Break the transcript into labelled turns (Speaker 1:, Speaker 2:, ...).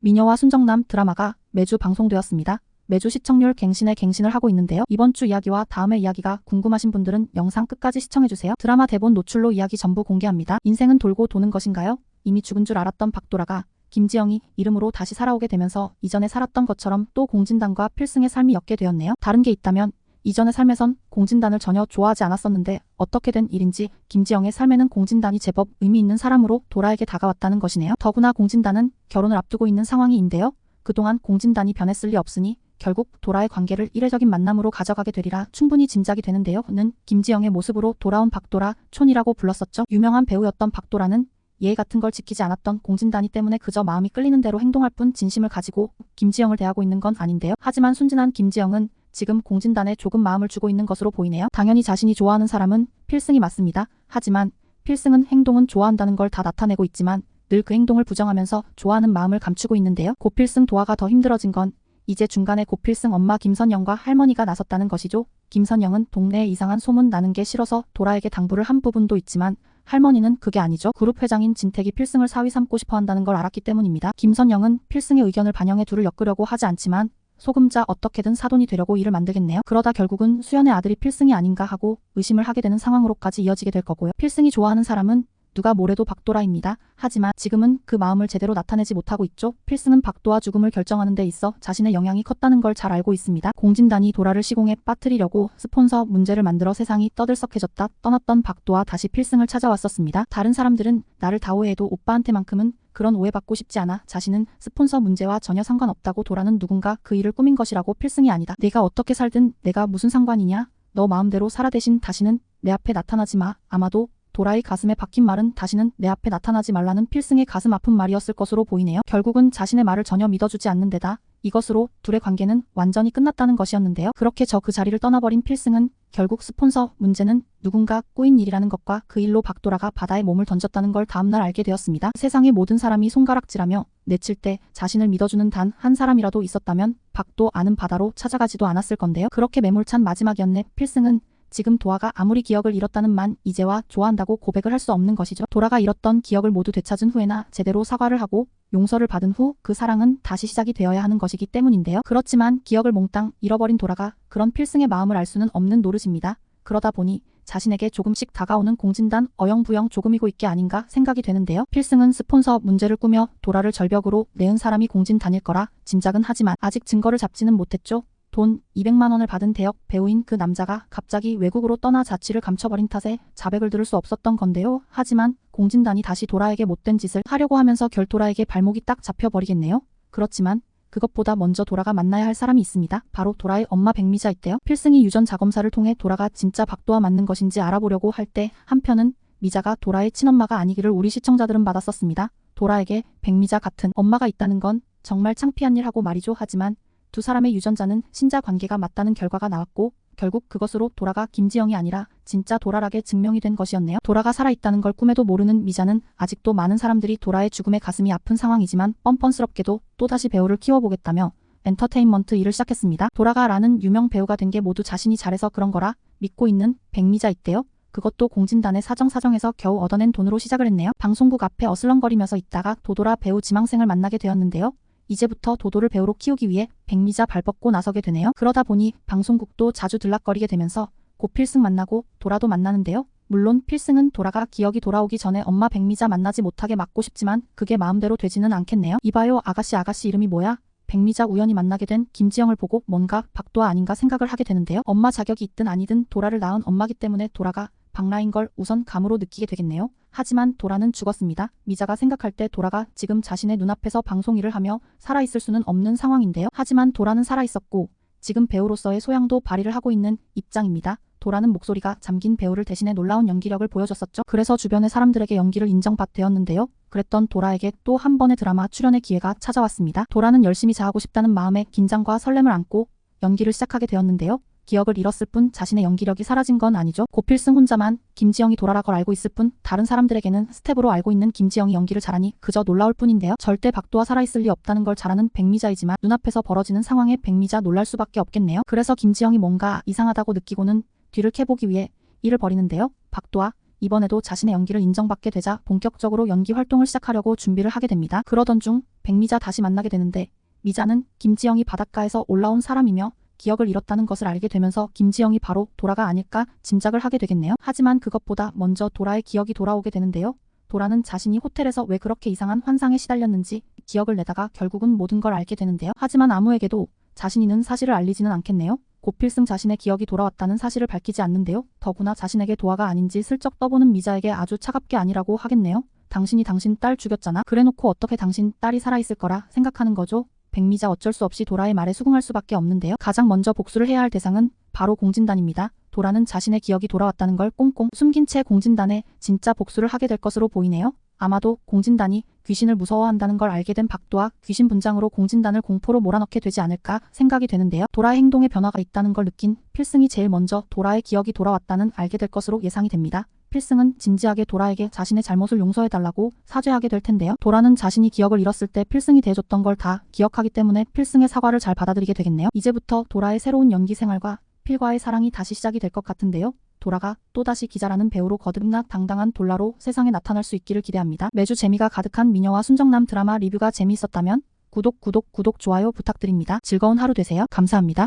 Speaker 1: 미녀와 순정남 드라마가 매주 방송되었습니다. 매주 시청률 갱신에 갱신을 하고 있는데요. 이번 주 이야기와 다음의 이야기가 궁금하신 분들은 영상 끝까지 시청해주세요. 드라마 대본 노출로 이야기 전부 공개합니다. 인생은 돌고 도는 것인가요? 이미 죽은 줄 알았던 박도라가 김지영이 이름으로 다시 살아오게 되면서 이전에 살았던 것처럼 또 공진단과 필승의 삶이 엮게 되었네요. 다른 게 있다면 이전의 삶에선 공진단을 전혀 좋아하지 않았었는데 어떻게 된 일인지 김지영의 삶에는 공진단이 제법 의미 있는 사람으로 도라에게 다가왔다는 것이네요. 더구나 공진단은 결혼을 앞두고 있는 상황인데요. 그동안 공진단이 변했을 리 없으니 결국 도라의 관계를 이례적인 만남으로 가져가게 되리라 충분히 짐작이 되는데요. 는 김지영의 모습으로 돌아온 박도라 촌이라고 불렀었죠. 유명한 배우였던 박도라는 예의 같은 걸 지키지 않았던 공진단이 때문에 그저 마음이 끌리는 대로 행동할 뿐 진심을 가지고 김지영을 대하고 있는 건 아닌데요. 하지만 순진한 김지영은 지금 공진단에 조금 마음을 주고 있는 것으로 보이네요. 당연히 자신이 좋아하는 사람은 필승이 맞습니다. 하지만 필승은 행동은 좋아한다는 걸 다 나타내고 있지만 늘 그 행동을 부정하면서 좋아하는 마음을 감추고 있는데요. 고필승 도화가 더 힘들어진 건 이제 중간에 고필승 엄마 김선영과 할머니가 나섰다는 것이죠. 김선영은 동네에 이상한 소문 나는 게 싫어서 도라에게 당부를 한 부분도 있지만 할머니는 그게 아니죠. 그룹 회장인 진택이 필승을 사위 삼고 싶어 한다는 걸 알았기 때문입니다. 김선영은 필승의 의견을 반영해 둘을 엮으려고 하지 않지만 소금자 어떻게든 사돈이 되려고 일을 만들겠네요. 그러다 결국은 수연의 아들이 필승이 아닌가 하고 의심을 하게 되는 상황으로까지 이어지게 될 거고요. 필승이 좋아하는 사람은 누가 뭐래도 박도라입니다. 하지만 지금은 그 마음을 제대로 나타내지 못하고 있죠. 필승은 박도와 죽음을 결정하는 데 있어 자신의 영향이 컸다는 걸 잘 알고 있습니다. 공진단이 도라를 시공에 빠뜨리려고 스폰서 문제를 만들어 세상이 떠들썩해졌다 떠났던 박도와 다시 필승을 찾아왔었습니다. 다른 사람들은 나를 다 오해해도 오빠한테만큼은 그런 오해받고 싶지 않아. 자신은 스폰서 문제와 전혀 상관없다고 도라는 누군가 그 일을 꾸민 것이라고 필승이 아니다. 내가 어떻게 살든 내가 무슨 상관이냐. 너 마음대로 살아 대신 다시는 내 앞에 나타나지 마. 아마도 도라의 가슴에 박힌 말은 다시는 내 앞에 나타나지 말라는 필승의 가슴 아픈 말이었을 것으로 보이네요. 결국은 자신의 말을 전혀 믿어주지 않는 데다 이것으로 둘의 관계는 완전히 끝났다는 것이었는데요. 그렇게 그 자리를 떠나버린 필승은 결국 스폰서 문제는 누군가 꾸인 일이라는 것과 그 일로 박도라가 바다에 몸을 던졌다는 걸 다음날 알게 되었습니다. 세상의 모든 사람이 손가락질하며 내칠 때 자신을 믿어주는 단 한 사람이라도 있었다면 박도 아는 바다로 찾아가지도 않았을 건데요. 그렇게 매몰찬 마지막이었네. 필승은 지금 도화가 아무리 기억을 잃었다는 만 이제와 좋아한다고 고백을 할 수 없는 것이죠. 도라가 잃었던 기억을 모두 되찾은 후에나 제대로 사과를 하고 용서를 받은 후 그 사랑은 다시 시작이 되어야 하는 것이기 때문인데요. 그렇지만 기억을 몽땅 잃어버린 도라가 그런 필승의 마음을 알 수는 없는 노릇입니다. 그러다 보니 자신에게 조금씩 다가오는 공진단 어영부영 조금이고 있게 아닌가 생각이 되는데요. 필승은 스폰서 문제를 꾸며 도라를 절벽으로 내은 사람이 공진단일 거라 짐작은 하지만 아직 증거를 잡지는 못했죠. 돈 200만 원을 받은 대역 배우인 그 남자가 갑자기 외국으로 떠나 자취를 감춰버린 탓에 자백을 들을 수 없었던 건데요. 하지만 공진단이 다시 도라에게 못된 짓을 하려고 하면서 결도라에게 발목이 딱 잡혀버리겠네요. 그렇지만 그것보다 먼저 도라가 만나야 할 사람이 있습니다. 바로 도라의 엄마 백미자 있대요. 필승이 유전 자검사를 통해 도라가 진짜 박도와 맞는 것인지 알아보려고 할 때 한편은 미자가 도라의 친엄마가 아니기를 우리 시청자들은 받았었습니다. 도라에게 백미자 같은 엄마가 있다는 건 정말 창피한 일 하고 말이죠. 하지만 두 사람의 유전자는 신자 관계가 맞다는 결과가 나왔고 결국 그것으로 도라가 김지영이 아니라 진짜 도라락에 증명이 된 것이었네요. 도라가 살아있다는 걸 꿈에도 모르는 미자는 아직도 많은 사람들이 도라의 죽음에 가슴이 아픈 상황이지만 뻔뻔스럽게도 또다시 배우를 키워보겠다며 엔터테인먼트 일을 시작했습니다. 도라가 라는 유명 배우가 된 게 모두 자신이 잘해서 그런 거라 믿고 있는 백미자 있대요. 그것도 공진단의 사정사정에서 겨우 얻어낸 돈으로 시작을 했네요. 방송국 앞에 어슬렁거리면서 있다가 도도라 배우 지망생을 만나게 되었는데요. 이제부터 도도를 배우로 키우기 위해 백미자 발벗고 나서게 되네요. 그러다 보니 방송국도 자주 들락거리게 되면서 곧 필승 만나고 도라도 만나는데요. 물론 필승은 도라가 기억이 돌아오기 전에 엄마 백미자 만나지 못하게 막고 싶지만 그게 마음대로 되지는 않겠네요. 이봐요 아가씨 이름이 뭐야? 백미자 우연히 만나게 된 김지영을 보고 뭔가 박도아 아닌가 생각을 하게 되는데요. 엄마 자격이 있든 아니든 도라를 낳은 엄마기 때문에 도라가 박라인 걸 우선 감으로 느끼게 되겠네요. 하지만 도라는 죽었습니다. 미자가 생각할 때 도라가 지금 자신의 눈앞에서 방송 일을 하며 살아있을 수는 없는 상황인데요. 하지만 도라는 살아있었고 지금 배우로서의 소양도 발휘를 하고 있는 입장입니다. 도라는 목소리가 잠긴 배우를 대신해 놀라운 연기력을 보여줬었죠. 그래서 주변의 사람들에게 연기를 인정받되었는데요. 그랬던 도라에게 또 한 번의 드라마 출연의 기회가 찾아왔습니다. 도라는 열심히 잘하고 싶다는 마음에 긴장과 설렘을 안고 연기를 시작하게 되었는데요. 기억을 잃었을 뿐 자신의 연기력이 사라진 건 아니죠. 고필승 혼자만 김지영이 도라라 걸 알고 있을 뿐 다른 사람들에게는 스텝으로 알고 있는 김지영이 연기를 잘하니 그저 놀라울 뿐인데요. 절대 박도와 살아있을 리 없다는 걸 잘 아는 백미자이지만 눈앞에서 벌어지는 상황에 백미자 놀랄 수밖에 없겠네요. 그래서 김지영이 뭔가 이상하다고 느끼고는 뒤를 캐보기 위해 일을 벌이는데요. 박도와 이번에도 자신의 연기를 인정받게 되자 본격적으로 연기 활동을 시작하려고 준비를 하게 됩니다. 그러던 중 백미자 다시 만나게 되는데 미자는 김지영이 바닷가에서 올라온 사람이며 기억을 잃었다는 것을 알게 되면서 김지영이 바로 도라가 아닐까 짐작을 하게 되겠네요. 하지만 그것보다 먼저 도라의 기억이 돌아오게 되는데요. 도라는 자신이 호텔에서 왜 그렇게 이상한 환상에 시달렸는지 기억을 내다가 결국은 모든 걸 알게 되는데요. 하지만 아무에게도 자신이는 사실을 알리지는 않겠네요. 곧 필승 자신의 기억이 돌아왔다는 사실을 밝히지 않는데요. 더구나 자신에게 도화가 아닌지 슬쩍 떠보는 미자에게 아주 차갑게 아니라고 하겠네요. 당신이 당신 딸 죽였잖아. 그래놓고 어떻게 당신 딸이 살아있을 거라 생각하는 거죠? 백미자 어쩔 수 없이 도라의 말에 수긍할 수밖에 없는데요. 가장 먼저 복수를 해야 할 대상은 바로 공진단입니다. 도라는 자신의 기억이 돌아왔다는 걸 꽁꽁 숨긴 채 공진단에 진짜 복수를 하게 될 것으로 보이네요. 아마도 공진단이 귀신을 무서워한다는 걸 알게 된 박도와 귀신 분장으로 공진단을 공포로 몰아넣게 되지 않을까 생각이 되는데요. 도라의 행동에 변화가 있다는 걸 느낀 필승이 제일 먼저 도라의 기억이 돌아왔다는 알게 될 것으로 예상이 됩니다. 필승은 진지하게 도라에게 자신의 잘못을 용서해달라고 사죄하게 될 텐데요. 도라는 자신이 기억을 잃었을 때 필승이 대해줬던 걸 다 기억하기 때문에 필승의 사과를 잘 받아들이게 되겠네요. 이제부터 도라의 새로운 연기 생활과 필과의 사랑이 다시 시작이 될 것 같은데요. 도라가 또다시 기자라는 배우로 거듭나 당당한 돌라로 세상에 나타날 수 있기를 기대합니다. 매주 재미가 가득한 미녀와 순정남 드라마 리뷰가 재미있었다면 구독 좋아요 부탁드립니다. 즐거운 하루 되세요. 감사합니다.